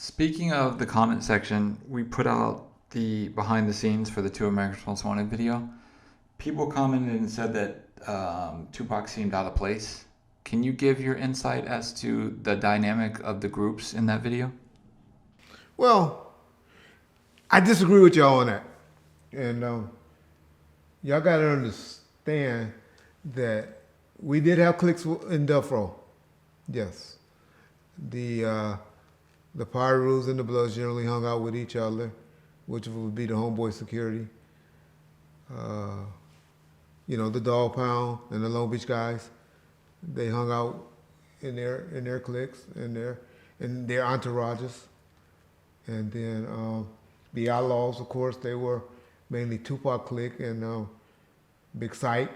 Speaking of the comment section, we put out the behind the scenes for the Two Americans Most Wanted video. People commented and said that Tupac seemed out of place. Can you give your insight as to the dynamic of the groups in that video? Well, I disagree with y'all on that. And y'all got to understand that we did have cliques in Death Row. Yes. The Pyrus and the Bloods generally hung out with each other, which would be the homeboy security. The Dogg Pound and the Long Beach guys, they hung out in their cliques, in their entourages. And then the Outlaws, of course, they were mainly Tupac clique and Big Sight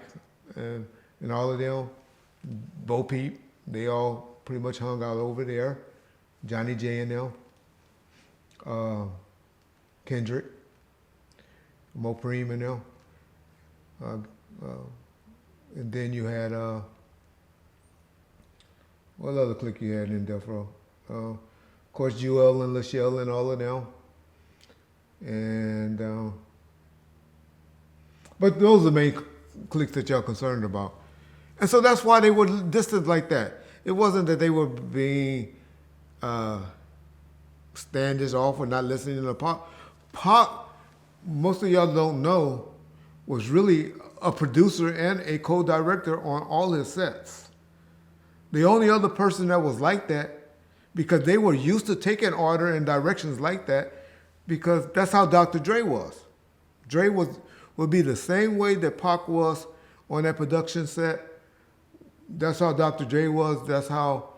and all of them. Bo Peep, they all pretty much hung out over there. Johnny J and them, Kendrick, Mo Preem and them. And then you had, what other clique you had in Death Row? Of course, Jewel and LaShelle and all of them. And, but those are the main cliques that y'all concerned about. And so that's why they were distant like that. It wasn't that they were being standish off or not listening to Pac. Pac, most of y'all don't know, was really a producer and a co-director on all his sets. The only other person that was like that, because they were used to taking order and directions like that, because that's how Dr. Dre was. Dre would be the same way that Pac was on that production set. That's how Dr. Dre was. That's how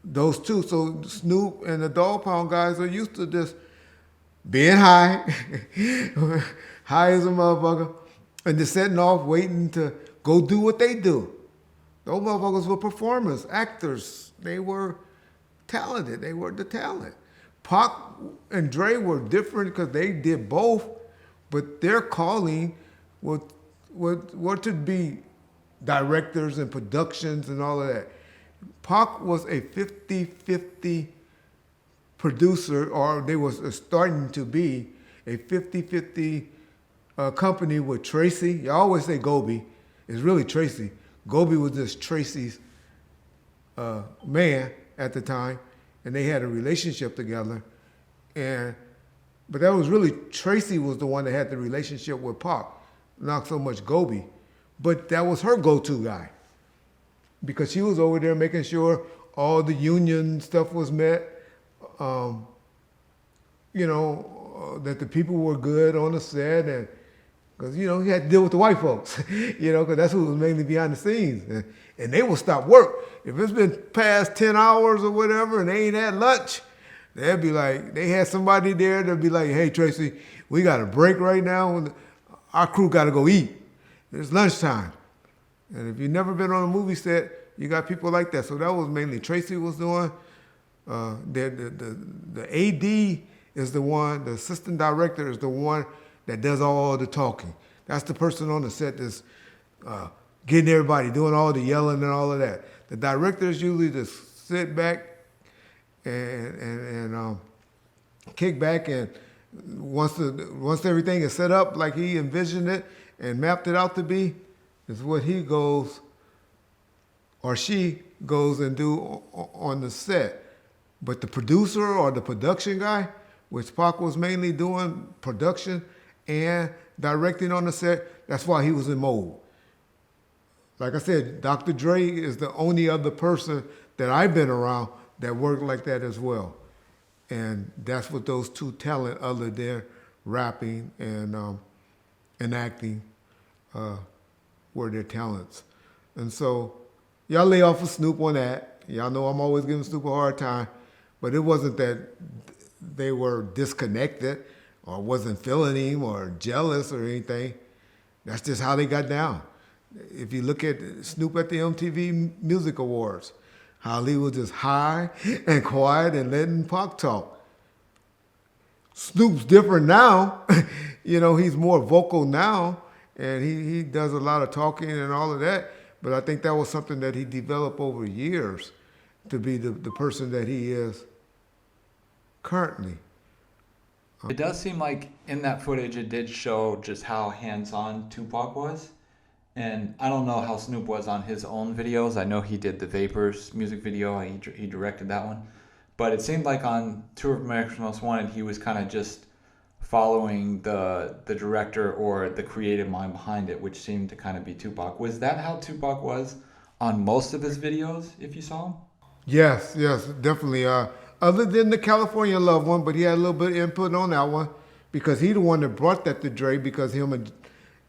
those two. So Snoop and the Dogg Pound guys are used to this being high, high as a motherfucker, and just setting off waiting to go do what they do. Those motherfuckers were performers, actors. They were talented. They were the talent. Pac and Dre were different because they did both, but their calling were to be directors and productions and all of that. Pac was a 50-50 producer, or they was starting to be a 50-50 company with Tracy. You always say Gobi. It's really Tracy. Gobi was just Tracy's man at the time, and they had a relationship together. But that was really, Tracy was the one that had the relationship with Pac, not so much Gobi. But that was her go-to guy, because she was over there making sure all the union stuff was met, that the people were good on the set, and because, he had to deal with the white folks, because that's who was mainly behind the scenes. And they will stop work. If it's been past 10 hours or whatever and they ain't had lunch, they'd be like, they had somebody there that'd be like, hey, Tracy, we got a break right now. Our crew got to go eat. It's lunchtime. And if you've never been on a movie set, you got people like that. So that was mainly Tracy was doing. The AD is the one, the assistant director is the one that does all the talking. That's the person on the set that's getting everybody, doing all the yelling and all of that. The directors usually just sit back and kick back, and once everything is set up like he envisioned it and mapped it out to be, is what he goes or she goes and do on the set. But the producer or the production guy, which Pac was mainly doing production and directing on the set, that's why he was in mode. Like I said, Dr. Dre is the only other person that I've been around that worked like that as well. And that's what those two talent, other than rapping and acting, were their talents. And so y'all lay off of Snoop on that. Y'all know I'm always giving Snoop a hard time, but it wasn't that they were disconnected or wasn't feeling him or jealous or anything. That's just how they got down. If you look at Snoop at the MTV Music Awards, how he was just high and quiet and letting Pac talk. Snoop's different now. He's more vocal now, and he does a lot of talking and all of that. But I think that was something that he developed over years to be the person that he is currently. It does seem like in that footage it did show just how hands-on Tupac was. And I don't know how Snoop was on his own videos. I know he did the Vapors music video. He directed that one. But it seemed like on Tour of America's Most Wanted, he was kind of just following the director or the creative mind behind it, which seemed to kind of be Tupac. Was that how Tupac was on most of his videos, if you saw him? Yes, yes, definitely. Other than the California Love one, but he had a little bit of input on that one because he the one that brought that to Dre because him and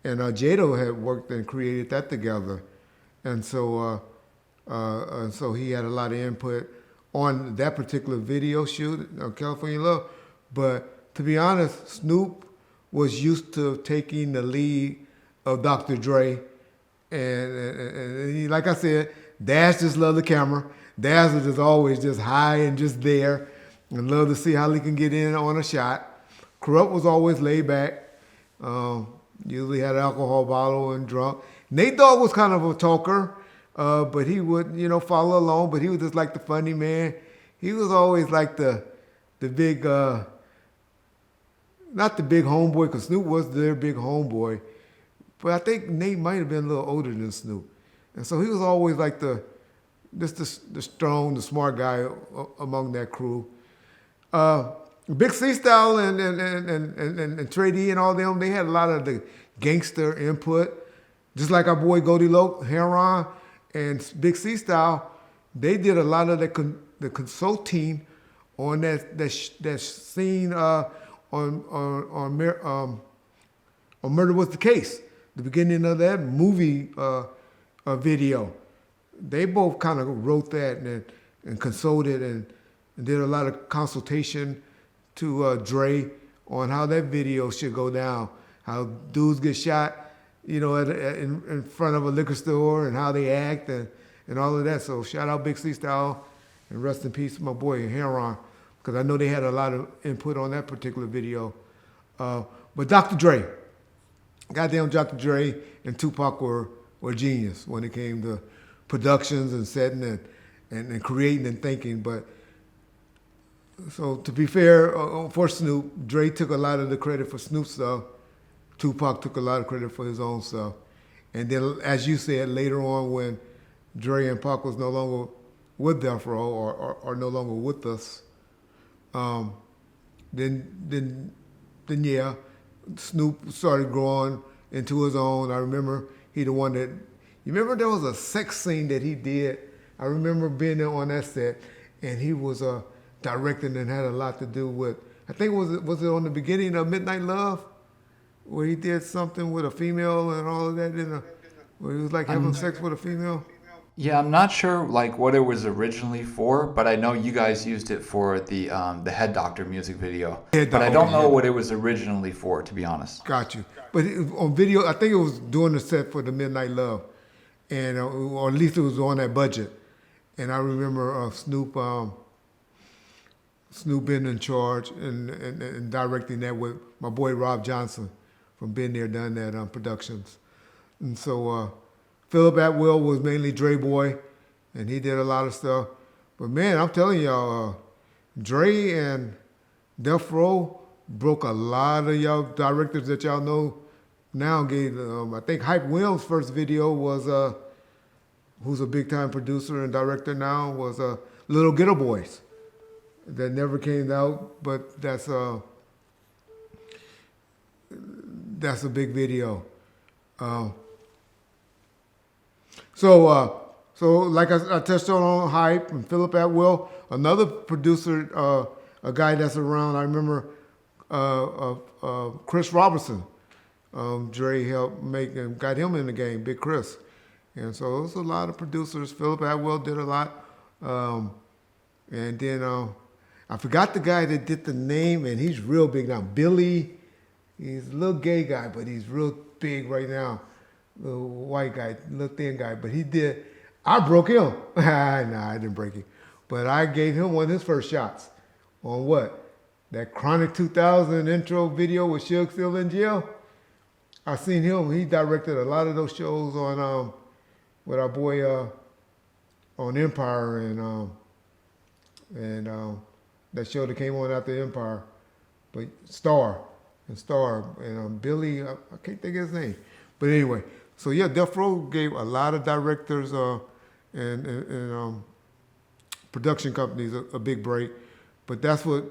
Jado had worked and created that together, and so he had a lot of input on that particular video shoot, California Love. But to be honest, Snoop was used to taking the lead of Dr. Dre, and he, like I said, Dash just loved the camera. Dash was just always just high and just there, and love to see how he can get in on a shot. Corrupt was always laid back. Usually had an alcohol bottle and drunk. Nate Dogg was kind of a talker, but he would, follow along. But he was just like the funny man. He was always like the big, not the big homeboy, because Snoop was their big homeboy. But I think Nate might have been a little older than Snoop, and so he was always like the strong, the smart guy among that crew. Big C Style and Trey D and all them, they had a lot of the gangster input. Just like our boy Goldie Heron and Big C Style, they did a lot of the consulting on that scene on Murder Was the Case, the beginning of that movie video. They both kind of wrote that and consulted and did a lot of consultation to Dre on how that video should go down, how dudes get shot, in front of a liquor store and how they act and all of that. So shout out Big C Style and rest in peace my boy Heron, because I know they had a lot of input on that particular video. But Dr. Dre, goddamn Dr. Dre and Tupac were genius when it came to productions and setting and creating and thinking. But so to be fair, for Snoop, Dre took a lot of the credit for Snoop's stuff. Tupac took a lot of credit for his own stuff. And then, as you said, later on when Dre and Pac was no longer with Death Row or no longer with us, then yeah, Snoop started growing into his own. I remember he the one that, you remember there was a sex scene that he did? I remember being there on that set, and he was directing and had a lot to do with, I think was it on the beginning of Midnight Love, where he did something with a female and all of that, where he was like having sex with a female? Yeah, I'm not sure like what it was originally for, but I know you guys used it for the Head Doctor music video. But I don't know what it was originally for, to be honest. Got you. But on video, I think it was doing the set for the Midnight Love, and or at least it was on that budget. And I remember Snoop being in charge and directing that with my boy Rob Johnson from Been There, Done That Productions. And so Philip Atwell was mainly Dre Boy, and he did a lot of stuff. But man, I'm telling y'all, Dre and Death Row broke a lot of y'all directors that y'all know now. Gave I think Hype Williams' first video was who's a big time producer and director now, was Little Ghetto Boys. That never came out, but that's a big video. So like I touched on Hype and Philip Atwell, another producer, a guy that's around. I remember Chris Robertson. Dre helped make and got him in the game, Big Chris. And so it was a lot of producers. Philip Atwell did a lot. And then I forgot the guy that did the name, and he's real big now. Billy, he's a little gay guy, but he's real big right now. Little white guy, little thin guy. But I broke him. Nah, I didn't break him. But I gave him one of his first shots on what? That Chronic 2000 intro video with Suge still in jail. I seen him. He directed a lot of those shows on with our boy on Empire and that show that came on after Empire, but Star and Billy, I can't think of his name, but anyway. So yeah, Death Row gave a lot of directors and production companies a big break, but that's what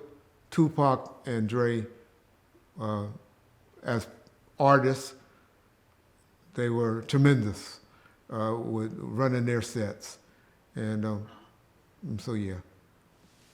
Tupac and Dre, as artists, they were tremendous with running their sets, and so yeah.